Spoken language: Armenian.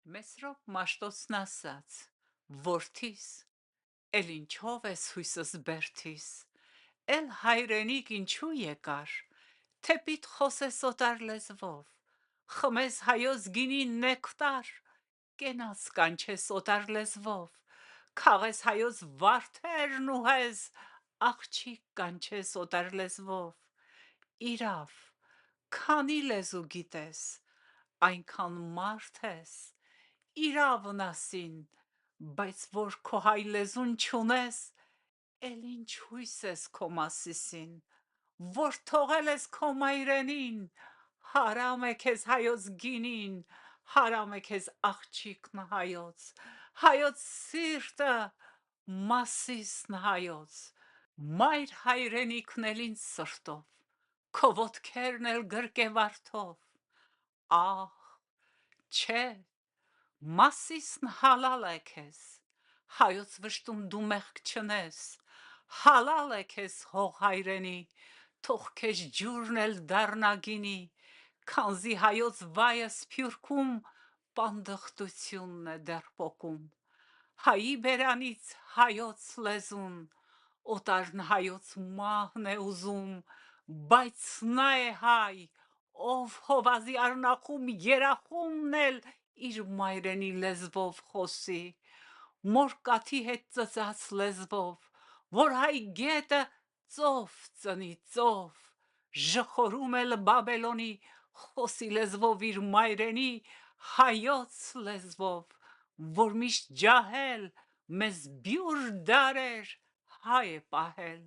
Մեսրոպ Մաշտոցն ասաց. Որդիս, էլ ինչով ես հույսս բերթիս, էլ հայրենիք ինչու եկար, թեպիտ խոսես օտար լեզվով, խմես հայոց գինի նեկտար, կենաց կանչես օտար լեզվով, քաղես հայոց վարդերն ու հեզ, աղջիկ կանչես օտար լեզվով, իրավ, քանի լեզու գիտես, այնքան մարդ ես, իրավն ասին, բայց որ քո հայ լեզուն չունես, էլ ինչ հույս ես քո Մասիսին, որ թողել ես քո մայրենին, հարամ է քեզ հայոց գինին, հարամ է քեզ աղջիկն հայոց, հայոց սիրտը, Մասիսն հայոց, մայր հայրենիքն էլ ինձ սրտով, քո ոտքերն էլ գրկեվարդով, ահ, չէ, Մասիսն հալալ է քեզ, հայոց վշտում դու մեղք չնես, հալալ է քեզ հող հայրենի, թող քեզ ջուրն էլ դառնա գինի, քանզի հայոց վայը սփյուռքում, պանդխտությունն է դեռ պոկում, հայի բերանից հայոց լեզուն, օտարն հայոց մահն է ուզում, բայց նա է հայ, ով հովազի առնախում երախումն էլ իր մայրենի լեզվով խոսի, մոր կաթի հետ ծծած լեզվով, որ հայ գետը ծով ծնի ծով, ժխորում էլ Բաբելոնի, խոսի լեզվով իր մայրենի, հայոց լեզվով, որ միշտ ջահել, մեզ բյուր դարեր հայ է պահել,